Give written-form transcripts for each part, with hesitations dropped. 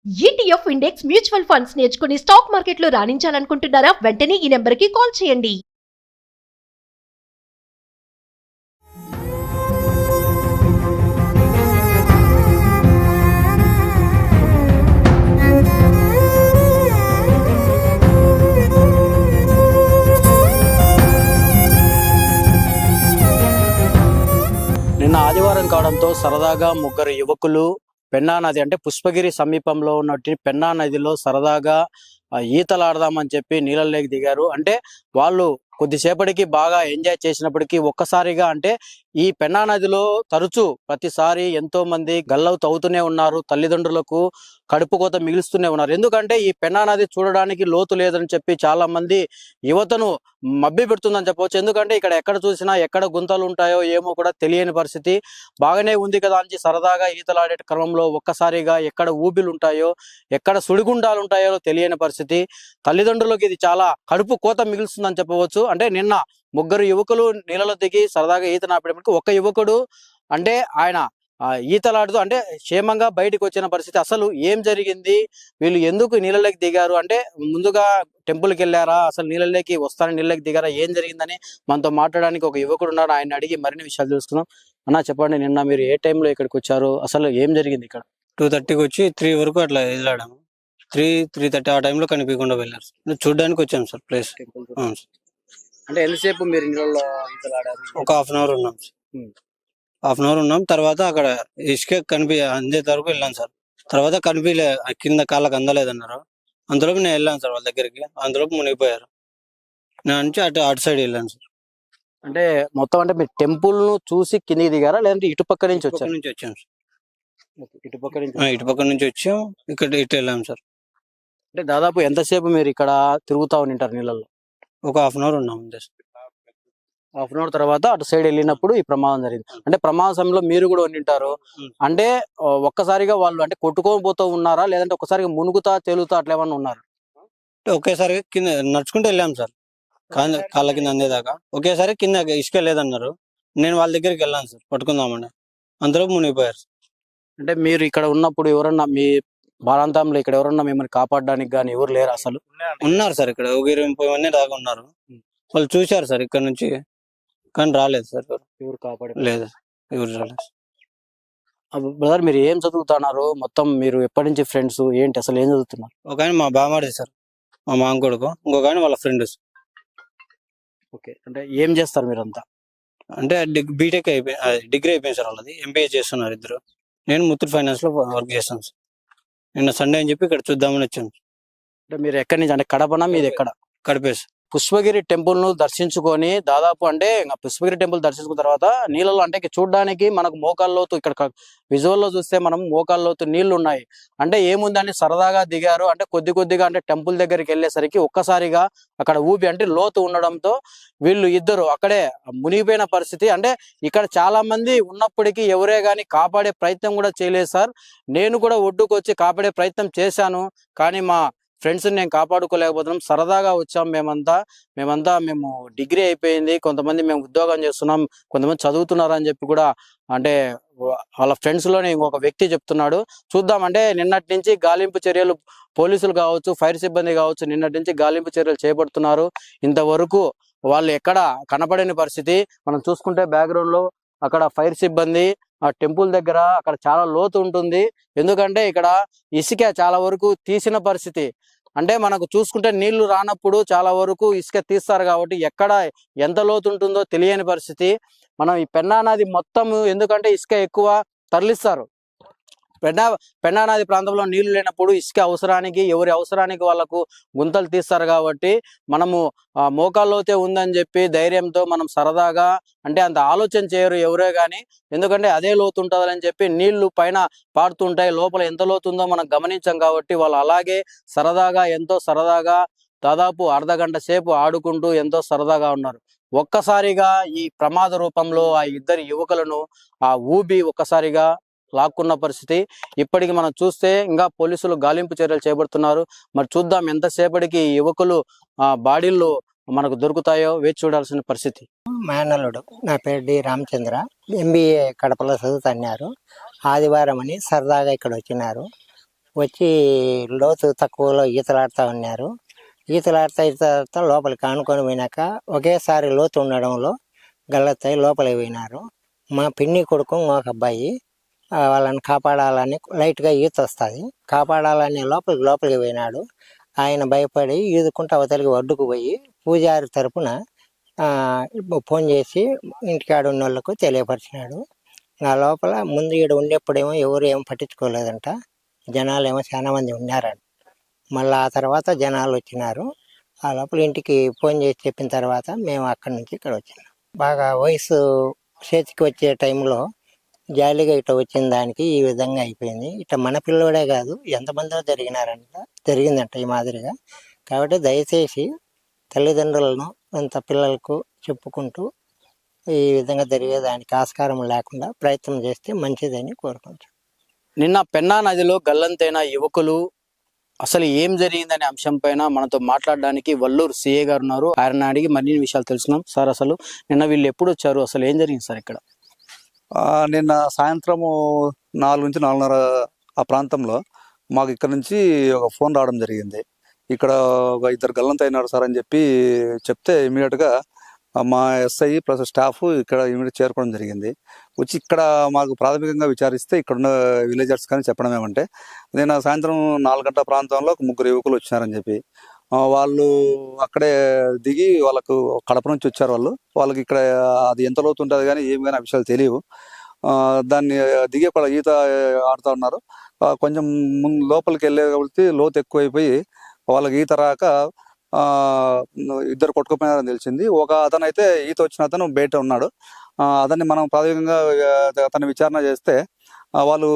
ETF index mutual funds నేర్చుకుని stock మార్కెట్లో రాణించాలనుకుంటున్నారా? వెంటనే ఈ నెంబర్కి కాల్ చేయండి. నిన్న ఆదివారం కావడంతో సరదాగా ముగ్గురు యువకులు పెన్నా నది అంటే పుష్పగిరి సమీపంలో ఉన్నటువంటి పెన్నా నదిలో సరదాగా ఈతలాడదామని చెప్పి నీళ్ళలోకి దిగారు. అంటే వాళ్ళు కొద్దిసేపటికి బాగా ఎంజాయ్ చేసినప్పటికీ ఒక్కసారిగా అంటే ఈ పెన్నా నదిలో తరచూ ప్రతిసారి ఎంతో మంది గల్లౌత్ అవుతూనే ఉన్నారు. తల్లిదండ్రులకు కడుపు కోత మిగులుస్తూనే ఉన్నారు. ఎందుకంటే ఈ పెన్నా నది చూడడానికి లోతు లేదని చెప్పి చాలా మంది యువతను మభ్య పెడుతుందని చెప్పవచ్చు. ఎందుకంటే ఇక్కడ ఎక్కడ చూసినా ఎక్కడ గుంతలు ఉంటాయో ఏమో కూడా తెలియని పరిస్థితి. బాగానే ఉంది కదా అని సరదాగా ఈతలాడే క్రమంలో ఒక్కసారిగా ఎక్కడ ఊబిలు ఉంటాయో ఎక్కడ సుడిగుండాలు ఉంటాయో తెలియని పరిస్థితి. తల్లిదండ్రులకు ఇది చాలా కడుపు కోత మిగులుస్తుందని చెప్పవచ్చు. అంటే నిన్న ముగ్గురు యువకులు నీళ్ళలో దిగి సరదాగా ఈత నాపేటప్పటికి ఒక యువకుడు అంటే ఆయన ఈతలాడుతూ అంటే క్షేమంగా బయటకు వచ్చిన పరిస్థితి. అసలు ఏం జరిగింది, వీళ్ళు ఎందుకు నీళ్ళలోకి దిగారు, అంటే ముందుగా టెంపుల్కి వెళ్ళారా, అసలు నీళ్ళలోకి వస్తారని నీళ్ళకి దిగారా, ఏం జరిగిందని మనతో మాట్లాడడానికి ఒక యువకుడు ఉన్నారు. ఆయన అడిగి మరిన్ని విషయాలు తెలుసుకుందాం. అన్న చెప్పండి, నిన్న మీరు ఏ టైంలో ఇక్కడికి వచ్చారు, అసలు ఏం జరిగింది ఇక్కడ? 2:30కి వచ్చి 3 వరకు అట్లా వెళ్ళాము. 3:30 ఆ టైంలో కనిపించకుండా వెళ్ళారు. చూడడానికి వచ్చాం సార్ ప్లేస్. అంటే ఎంతసేపు మీరు నీళ్ళలో ఈతలాడారు? ఒక హాఫ్ అన్ అవర్ ఉన్నాం హాఫ్ అన్ అవర్ ఉన్నాం. తర్వాత అక్కడ ఇసుక అందే వరకు వెళ్ళాం సార్. తర్వాత కనిపించలే, కింద కాళ్ళకి అందలేదన్నారు. అంతలోపు నేను వెళ్ళాను సార్ వాళ్ళ దగ్గరికి. అంతలోపు మునిగిపోయారు. నేను నుంచి అటు సైడ్ వెళ్ళాను సార్. అంటే మొత్తం అంటే మీరు టెంపుల్ ను చూసి కిందికి దిగారా, లేదంటే ఇటుపక్క నుంచి వచ్చారు? నుంచి వచ్చాం సార్. ఇటుపక్క నుంచి వచ్చాం, ఇక్కడ ఇటు వెళ్ళాం సార్. అంటే దాదాపు ఎంతసేపు మీరు ఇక్కడ తిరుగుతా ఉంటారు నీళ్ళలో? ఒక హాఫ్ అన్ అవర్ ఉన్నాం. హాఫ్ అన్ అవర్ తర్వాత అటు సైడ్ వెళ్ళినప్పుడు ఈ ప్రమాదం జరిగింది. అంటే ప్రమాద సమయంలో మీరు కూడా ఉండింటారు. అంటే ఒక్కసారిగా వాళ్ళు అంటే కొట్టుకొని పోతూ ఉన్నారా, లేదంటే ఒక్కసారిగా మునుగుతా తేలుతా అట్లా ఏమన్నా ఉన్నారు? ఒకేసారి కింద నడుచుకుంటూ వెళ్ళాం సార్, కాళ్ళ కింద అందేదాకా. ఒకేసారి కింద ఇసుక లేదన్నారు. నేను వాళ్ళ దగ్గరికి వెళ్ళాను సార్ పట్టుకుందామని. అంతలోపు మునిగిపోయారు. అంటే మీరు ఇక్కడ ఉన్నప్పుడు ఎవరన్నా మీ బాలాంతంలో ఇక్కడ ఎవరన్నా మిమ్మల్ని కాపాడడానికి కానీ ఎవరు లేరు? అసలు ఉన్నారు సార్, ఇక్కడ ఒక 20-30 మంది దాకా ఉన్నారు. వాళ్ళు చూశారు సార్ ఇక్కడ నుంచి, కానీ రాలేదు సార్. ఎవరు కాపాడలేదు? లేదు, ఎవరు రాలేదు. బ్రదర్, మీరు ఏం చదువుతున్నారు? మొత్తం మీరు ఎప్పటి నుంచి ఫ్రెండ్స్ ఏంటి, అసలు ఏం చదువుతున్నారు? ఒక ఆయన మా బామాడి సార్, మా మామ కొడుకు. ఇంకొక ఆయన వాళ్ళ ఫ్రెండ్స్. ఓకే, అంటే ఏం చేస్తారు మీరంతా? అంటే బీటెక్ డిగ్రీ అయిపోయింది సార్ వాళ్ళది. ఎంబీఏ చేస్తున్నారు ఇద్దరు. నేను ముత్తూట్ ఫైనాన్స్ లో వర్క్ చేస్తాను సార్. నిన్న సండే అని చెప్పి ఇక్కడ చూద్దామని వచ్చాను. అంటే మీరు ఎక్కడి నుంచి, అంటే కడపనా మీది ఎక్కడ? కడపే సార్. పుష్పగిరి టెంపుల్ ను దర్శించుకొని దాదాపు అంటే పుష్పగిరి టెంపుల్ దర్శించుకున్న తర్వాత నీళ్ళలో అంటే చూడడానికి మనకు మోకాల్లోతు, ఇక్కడ విజువల్ లో చూస్తే మనం మోకాల్లోతు నీళ్లు ఉన్నాయి. అంటే ఏముందని సరదాగా దిగారు. అంటే కొద్దిగా అంటే టెంపుల్ దగ్గరికి వెళ్ళేసరికి ఒక్కసారిగా అక్కడ ఊపి అంటే లోతు ఉండడంతో వీళ్ళు ఇద్దరు అక్కడే మునిగిపోయిన పరిస్థితి. అంటే ఇక్కడ చాలా మంది ఉన్నప్పటికీ ఎవరే గాని కాపాడే ప్రయత్నం కూడా చేయలేదు సార్. నేను కూడా ఒడ్డుకు వచ్చి కాపాడే ప్రయత్నం చేశాను, కానీ మా ఫ్రెండ్స్ నేను కాపాడుకోలేకపోతున్నాం. సరదాగా వచ్చాం మేము డిగ్రీ అయిపోయింది, కొంతమంది మేము ఉద్యోగం చేస్తున్నాం, కొంతమంది చదువుతున్నారు అని చెప్పి కూడా అంటే వాళ్ళ ఫ్రెండ్స్ లోనే ఇంకొక వ్యక్తి చెప్తున్నాడు. చూద్దాం. అంటే నిన్నటి నుంచి గాలింపు చర్యలు పోలీసులు కావచ్చు, ఫైర్ సిబ్బంది కావచ్చు, నిన్నటి నుంచి గాలింపు చర్యలు చేపడుతున్నారు. ఇంతవరకు వాళ్ళు ఎక్కడ కనపడని పరిస్థితి. మనం చూసుకుంటే బ్యాక్గ్రౌండ్ లో అక్కడ ఫైర్ సిబ్బంది, ఆ టెంపుల్ దగ్గర అక్కడ చాలా లోతు ఉంటుంది. ఎందుకంటే ఇక్కడ ఇసుక చాలా వరకు తీసిన పరిస్థితి. అంటే మనకు చూసుకుంటే నీళ్లు రానప్పుడు చాలా వరకు ఇసుక తీస్తారు కాబట్టి ఎక్కడ ఎంత లోతు ఉంటుందో తెలియని పరిస్థితి. మనం ఈ పెన్నా నది మొత్తం ఎందుకంటే ఇసుక ఎక్కువ తరలిస్తారు. పెన్నా నది ప్రాంతంలో నీళ్లు లేనప్పుడు ఇసుక అవసరానికి ఎవరి అవసరానికి వాళ్ళకు గుంతలు తీస్తారు కాబట్టి మనము మోకాల్లోతే ఉందని చెప్పి ధైర్యంతో మనం సరదాగా అంటే అంత ఆలోచన చేయరు ఎవరే కానీ. ఎందుకంటే అదే లోతు ఉంటుందని చెప్పి నీళ్లు పైన పారుతుంటాయి, లోపల ఎంత లోతు ఉందో మనం గమనించాం కాబట్టి వాళ్ళు అలాగే సరదాగా ఎంతో సరదాగా దాదాపు అర్ధగంట సేపు ఆడుకుంటూ ఎంతో సరదాగా ఉన్నారు. ఒక్కసారిగా ఈ ప్రమాద రూపంలో ఆ ఇద్దరు యువకులను ఆ ఊబి ఒక్కసారిగా లాక్కున్న పరిస్థితి. ఇప్పటికి మనం చూస్తే ఇంకా పోలీసులు గాలింపు చర్యలు చేపడుతున్నారు. మరి చూద్దాం ఎంతసేపటికి యువకులు బాడీలు మనకు దొరుకుతాయో వేచి చూడాల్సిన పరిస్థితి. మేనల్లుడు, నా పేరు డి రామచంద్ర. ఎంబీఏ కడపలో చదువుతున్నారు. ఆదివారం అని సరదాగా ఇక్కడ వచ్చినారు. వచ్చి లోతు తక్కువలో ఈతలాడుతూ ఉన్నారు. ఈతలాడుతా లోపలికి ఆనుకొని పోయినాక ఒకేసారి లోతు ఉండడంలో గల్లెత్తాయి లోపలికి పోయినారు. మా పిన్ని కొడుకు ఒక అబ్బాయి వాళ్ళని కాపాడాలని లైట్గా ఈత వస్తుంది, కాపాడాలని లోపలికి పోయినాడు. ఆయన భయపడి ఈదుకుంటూ అవతలికి ఒడ్డుకు పోయి పూజారి తరపున ఫోన్ చేసి ఇంటికాడ ఉన్న వాళ్ళకు తెలియపరిచినాడు. ఆ లోపల ముందు ఈడ ఉండేప్పుడేమో ఎవరు ఏమో పట్టించుకోలేదంట, జనాలు ఏమో చాలా మంది ఉన్నారంట. మళ్ళీ ఆ తర్వాత జనాలు వచ్చినారు. ఆ లోపల ఇంటికి ఫోన్ చేసి చెప్పిన తర్వాత మేము అక్కడి నుంచి ఇక్కడ వచ్చినాం. బాగా వయసు చేతికి వచ్చే టైంలో జాలీగా ఇట్లా వచ్చిన దానికి ఈ విధంగా అయిపోయింది. ఇట్లా మన పిల్లోడే కాదు ఎంతమందో జరిగిందంట ఈ మాదిరిగా. కాబట్టి దయచేసి తల్లిదండ్రులను అంత పిల్లలకు చెప్పుకుంటూ ఈ విధంగా జరిగేదానికి ఆస్కారం లేకుండా ప్రయత్నం చేస్తే మంచిదని కోరుకుంటాం. నిన్న పెన్నా నదిలో గల్లంతైన యువకులు అసలు ఏం జరిగిందనే అంశం పైన మనతో మాట్లాడడానికి వల్లూరు సిఐ గారు ఉన్నారు. ఆయన అడిగి మరిన్ని విషయాలు తెలుసుకున్నాం. సార్, అసలు నిన్న వీళ్ళు ఎప్పుడు వచ్చారు, అసలు ఏం జరిగింది సార్ ఇక్కడ? నిన్న సాయంత్రము 4 నుంచి 4:30 ఆ ప్రాంతంలో మాకు ఇక్కడ నుంచి ఒక ఫోన్ రావడం జరిగింది. ఇక్కడ ఒక 2 గల్లంత అయినారు సార్ అని చెప్తే ఇమీడియట్గా మా ఎస్ఐ ప్లస్ స్టాఫ్ ఇక్కడ ఇమీడియట్ చేరుకోవడం జరిగింది. వచ్చి ఇక్కడ మాకు ప్రాథమికంగా విచారిస్తే ఇక్కడున్న విలేజర్స్ కానీ చెప్పడం ఏమంటే, నేను సాయంత్రం 4 గంటల ప్రాంతంలో ఒక 3 యువకులు వచ్చినారని వాళ్ళు అక్కడే దిగి వాళ్ళకు కడప నుంచి వచ్చారు. వాళ్ళకి ఇక్కడ అది ఎంత లోతు ఉంటుంది కానీ ఏమి కానీ ఆ విషయాలు తెలియవు. దాన్ని దిగి అక్కడ ఈత ఆడుతూ ఉన్నారు. కొంచెం ముందు లోపలికి వెళ్ళే కాబట్టి లోతు ఎక్కువైపోయి వాళ్ళకి ఈత రాక 2 కొట్టుకుపోయినారని తెలిసింది. ఒక అతను అయితే ఈత వచ్చిన అతను బయట ఉన్నాడు. అతన్ని మనం ప్రాథమికంగా అతన్ని విచారణ చేస్తే వాళ్ళు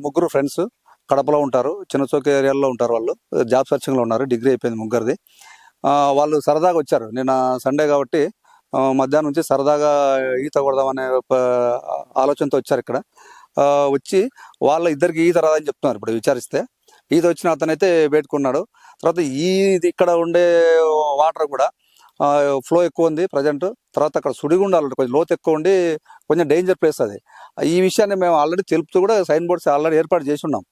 3 ఫ్రెండ్స్ కడపలో ఉంటారు, చిన్నచోక ఏరియాలో ఉంటారు. వాళ్ళు జాబ్ సర్చింగ్లో ఉన్నారు, డిగ్రీ అయిపోయింది ముగ్గురిది. వాళ్ళు సరదాగా వచ్చారు. నిన్న సండే కాబట్టి మధ్యాహ్నం నుంచి సరదాగా ఈత కొడదామనే ఆలోచనతో వచ్చారు. ఇక్కడ వచ్చి వాళ్ళ 2కి ఈత రాదని చెప్తున్నారు. ఇప్పుడు విచారిస్తే ఈత వచ్చిన అతనైతే బయటకున్నాడు. తర్వాత ఇక్కడ ఉండే వాటర్ కూడా ఫ్లో ఎక్కువ ఉంది ప్రజెంట్. తర్వాత అక్కడ సుడిగుండాలు కొంచెం లోతు ఎక్కువ ఉండి కొంచెం డేంజర్ ప్లేస్ అది. ఈ విషయాన్ని మేము ఆల్రెడీ తెలుపుతూ కూడా సైన్ బోర్డ్స్ ఆల్రెడీ ఏర్పాటు చేసి ఉన్నాం.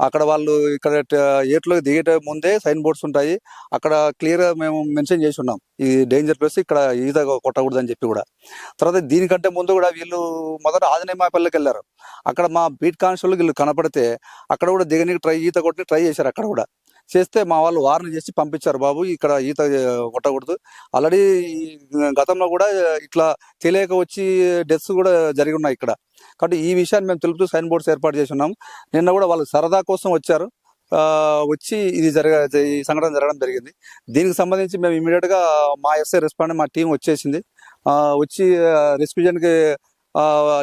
అక్కడ వాళ్ళు ఇక్కడ ఏట్లోకి దిగే ముందే సైన్ బోర్డ్స్ ఉంటాయి, అక్కడ క్లియర్గా మేము మెన్షన్ చేసి ఉన్నాం ఈ డేంజర్ ప్లేస్, ఇక్కడ ఈత కొట్టకూడదు అని కూడా. తర్వాత దీనికంటే ముందు కూడా వీళ్ళు మొదట ఆదినేమాపల్లికి వెళ్ళారు. అక్కడ మా బీట్ కానిస్టేబుల్ వీళ్ళు కనపడితే అక్కడ కూడా దిగనికి ఈత కొట్టి ట్రై చేశారు. అక్కడ కూడా చేస్తే మా వాళ్ళు వార్న్ చేసి పంపించారు, బాబు ఇక్కడ ఈత కొట్టకూడదు. ఆల్రెడీ గతంలో కూడా ఇట్లా తెలియక వచ్చి డెత్స్ కూడా జరిగి ఉన్నాయి ఇక్కడ. కాబట్టి ఈ విషయాన్ని మేము తెలుపుతూ సైన్ బోర్డ్స్ ఏర్పాటు చేసి ఉన్నాం. నిన్న కూడా వాళ్ళు సరదా కోసం వచ్చారు. వచ్చి ఈ సంఘటన జరగడం జరిగింది. దీనికి సంబంధించి మేము ఇమీడియట్గా మా ఎస్ఐ రెస్పాండ్ మా టీం వచ్చేసింది. వచ్చి రెస్క్యూజన్కి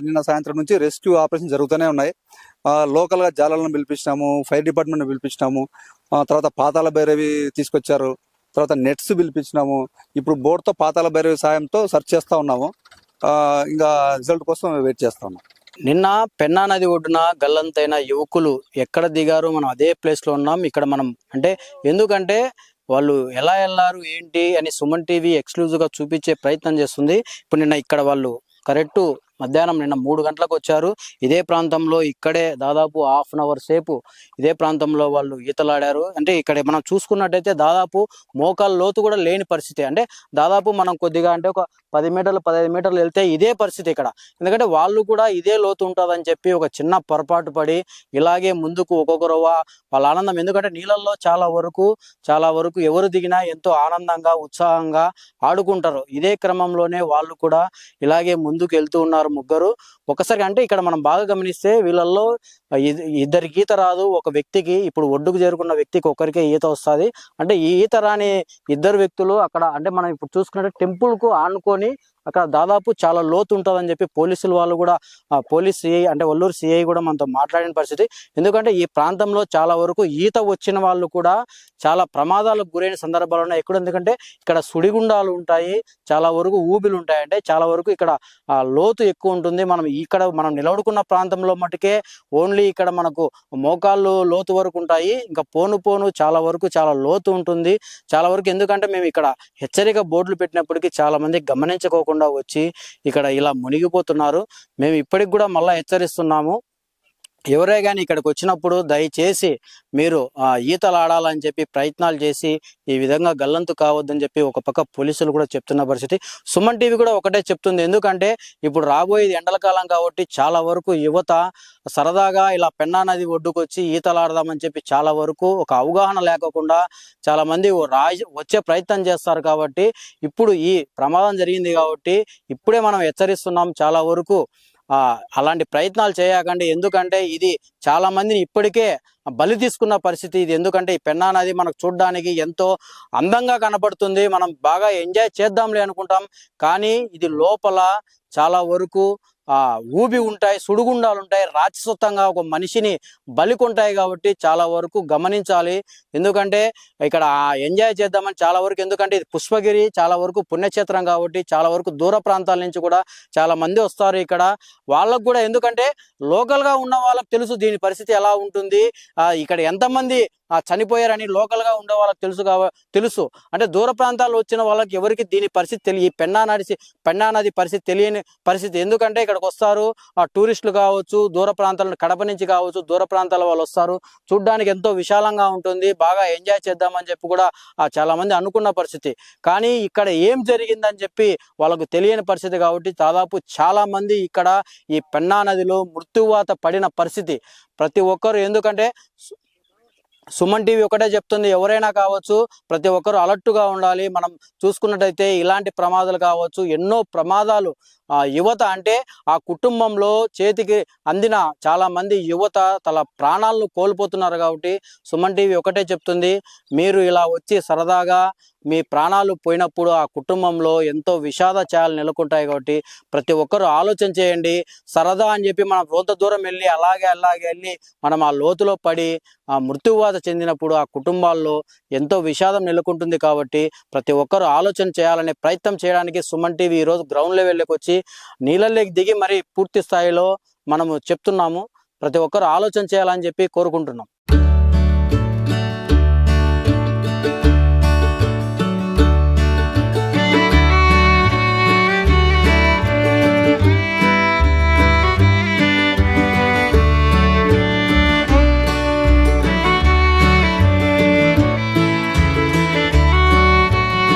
నిన్న సాయంత్రం నుంచి రెస్క్యూ ఆపరేషన్ జరుగుతూనే ఉన్నాయి. లోకల్గా జాలలను పిలిపించినాము, ఫైర్ డిపార్ట్మెంట్ పిలిపించినాము, తర్వాత పాతాల భైరవి తీసుకొచ్చారు, తర్వాత నెట్స్ పిలిపించినాము. ఇప్పుడు బోట్తో పాతాల భైరవి సాయంతో సెర్చ్ చేస్తూ ఉన్నాము. ఇంకా రిజల్ట్ కోసం వెయిట్ చేస్తా ఉన్నాం. నిన్న పెన్నా నది ఒడ్డున గల్లంతైన యువకులు ఎక్కడ దిగారు, మనం అదే ప్లేస్లో ఉన్నాం. ఇక్కడ మనం అంటే ఎందుకంటే వాళ్ళు ఎలా వెళ్ళారు ఏంటి అని సుమన్ టీవీ ఎక్స్క్లూజివ్గా చూపించే ప్రయత్నం చేస్తుంది. ఇప్పుడు నిన్న ఇక్కడ వాళ్ళు కరెక్ట్ మధ్యాహ్నం నిన్న 3 గంటలకు వచ్చారు. ఇదే ప్రాంతంలో ఇక్కడే దాదాపు ½ అన్ అవర్ సేపు ఇదే ప్రాంతంలో వాళ్ళు ఈతలాడారు. అంటే ఇక్కడ మనం చూసుకున్నట్టయితే దాదాపు మోకాలు లోతు కూడా లేని పరిస్థితి. అంటే దాదాపు మనం కొద్దిగా అంటే ఒక 10 మీటర్లు 15 మీటర్లు వెళ్తే ఇదే పరిస్థితి ఇక్కడ. ఎందుకంటే వాళ్ళు కూడా ఇదే లోతు ఉంటుందని చెప్పి ఒక చిన్న పొరపాటు పడి ఇలాగే ముందుకు ఒక్కొక్కరు వాళ్ళ ఆనందం. ఎందుకంటే నీళ్ళల్లో చాలా వరకు ఎవరు దిగినా ఎంతో ఆనందంగా ఉత్సాహంగా ఆడుకుంటారు. ఇదే క్రమంలోనే వాళ్ళు కూడా ఇలాగే ముందుకు వెళ్తూ ఉన్నారు ముగ్గురు. ఒకసారి అంటే ఇక్కడ మనం బాగా గమనిస్తే వీళ్ళల్లో 2 ఈత రాదు. ఒక వ్యక్తికి ఇప్పుడు ఒడ్డుకు చేరుకున్న వ్యక్తికి ఒకరికే ఈత వస్తుంది. అంటే ఈ ఈత రాని 2 వ్యక్తులు అక్కడ అంటే మనం ఇప్పుడు చూసుకుంటే టెంపుల్ కు ఆనుకొని అక్కడ దాదాపు చాలా లోతు ఉంటుందని చెప్పి పోలీసులు వాళ్ళు కూడా పోలీస్ సిఐ అంటే వల్లూరు సిఐ కూడా మనతో మాట్లాడిన పరిస్థితి. ఎందుకంటే ఈ ప్రాంతంలో చాలా వరకు ఈత వచ్చిన వాళ్ళు కూడా చాలా ప్రమాదాలకు గురైన సందర్భాలు ఉన్నాయి. ఎందుకంటే ఇక్కడ సుడిగుండాలు ఉంటాయి, చాలా వరకు ఊబిలు ఉంటాయి. అంటే చాలా వరకు ఇక్కడ లోతు ఎక్కువ ఉంటుంది. మనం నిలబడుకున్న ప్రాంతంలో మటుకే ఓన్లీ ఇక్కడ మనకు మోకాళ్ళు లోతు వరకు ఉంటాయి. ఇంకా పోను చాలా వరకు చాలా లోతు ఉంటుంది చాలా వరకు. ఎందుకంటే మేము ఇక్కడ హెచ్చరిక బోర్డులు పెట్టినప్పటికీ చాలా మంది గమనించుకోకుండా వచ్చి ఇక్కడ ఇలా మునిగిపోతున్నారు. మేము ఇప్పటికి కూడా మళ్ళీ హెచ్చరిస్తున్నాము, ఎవరే కానీ ఇక్కడికి వచ్చినప్పుడు దయచేసి మీరు ఈతలు ఆడాలని చెప్పి ప్రయత్నాలు చేసి ఈ విధంగా గల్లంతు కావద్దని చెప్పి ఒక పక్క పోలీసులు కూడా చెప్తున్న పరిస్థితి. సుమన్ టీవీ కూడా ఒకటే చెప్తుంది, ఎందుకంటే ఇప్పుడు రాబోయేది ఎండల కాలం కాబట్టి చాలా వరకు యువత సరదాగా ఇలా పెన్నా నది ఒడ్డుకొచ్చి ఈతలు ఆడదామని చెప్పి చాలా వరకు ఒక అవగాహన లేకుండా చాలా మంది వచ్చే ప్రయత్నం చేస్తారు. కాబట్టి ఇప్పుడు ఈ ప్రమాదం జరిగింది కాబట్టి ఇప్పుడే మనం హెచ్చరిస్తున్నాం, చాలా వరకు అలాంటి ప్రయత్నాలు చేయకండి. ఎందుకంటే ఇది చాలా మందిని ఇప్పటికే బలి తీసుకున్న పరిస్థితి ఇది. ఎందుకంటే ఈ పెన్నా నది మనకు చూడడానికి ఎంతో అందంగా కనపడుతుంది, మనం బాగా ఎంజాయ్ చేద్దాంలే అనుకుంటాం. కానీ ఇది లోపల చాలా వరకు ఊబి ఉంటాయి, సుడిగుండాలు ఉంటాయి, రాక్షసత్వంగా ఒక మనిషిని బలికొంటాయి. కాబట్టి చాలా వరకు గమనించాలి. ఎందుకంటే ఇక్కడ ఎంజాయ్ చేద్దామని చాలా వరకు, ఎందుకంటే ఇది పుష్పగిరి చాలా వరకు పుణ్యక్షేత్రం కాబట్టి చాలా వరకు దూర ప్రాంతాల నుంచి కూడా చాలా మంది వస్తారు ఇక్కడ. వాళ్ళకు కూడా, ఎందుకంటే లోకల్గా ఉన్న వాళ్ళకి తెలుసు దీని పరిస్థితి ఎలా ఉంటుంది, ఇక్కడ ఎంతమంది చనిపోయారని లోకల్గా ఉండే వాళ్ళకి తెలుసు. అంటే దూర ప్రాంతాల్లో వచ్చిన వాళ్ళకి ఎవరికి దీని పరిస్థితి తెలియ, పెన్నా నది పరిస్థితి తెలియని పరిస్థితి. ఎందుకంటే ఇక్కడికి వస్తారు టూరిస్టులు కావచ్చు, దూర ప్రాంతాల కడప నుంచి కావచ్చు, దూర ప్రాంతాల వాళ్ళు వస్తారు, చూడ్డానికి ఎంతో విశాలంగా ఉంటుంది, బాగా ఎంజాయ్ చేద్దామని చెప్పి కూడా చాలా మంది అనుకున్న పరిస్థితి. కానీ ఇక్కడ ఏం జరిగిందని చెప్పి వాళ్ళకు తెలియని పరిస్థితి. కాబట్టి దాదాపు చాలా మంది ఇక్కడ ఈ పెన్నా నదిలో మృత్యువాత పడిన పరిస్థితి ప్రతి ఒక్కరు. ఎందుకంటే సుమన్ టీవీ ఒకటే చెప్తుంది, ఎవరైనా కావచ్చు ప్రతి ఒక్కరు అలర్ట్గా ఉండాలి. మనం చూసుకున్నట్టయితే ఇలాంటి ప్రమాదాలు కావచ్చు, ఎన్నో ప్రమాదాలు యువత అంటే ఆ కుటుంబంలో చేతికి అందిన చాలా మంది యువత తన ప్రాణాలను కోల్పోతున్నారు. కాబట్టి సుమన్ టీవీ ఒకటే చెప్తుంది, మీరు ఇలా వచ్చి సరదాగా మీ ప్రాణాలు పోయినప్పుడు ఆ కుటుంబంలో ఎంతో విషాద ఛాయలు నెలకొంటాయి. కాబట్టి ప్రతి ఒక్కరూ ఆలోచన చేయండి. సరదా అని చెప్పి మనం కొంత దూరం వెళ్ళి అలాగే వెళ్ళి మనం ఆ లోతులో పడి మృత్యువాత చెందినప్పుడు ఆ కుటుంబాల్లో ఎంతో విషాదం నెలకొంటుంది. కాబట్టి ప్రతి ఒక్కరూ ఆలోచన చేయాలనే ప్రయత్నం చేయడానికి సుమన్ టీవీ ఈరోజు గ్రౌండ్ లెవెల్లోకి వచ్చి నీళ్ళలోకి దిగి మరి పూర్తి స్థాయిలో మనము చెప్తున్నాము. ప్రతి ఒక్కరు ఆలోచన చేయాలని చెప్పి కోరుకుంటున్నాం.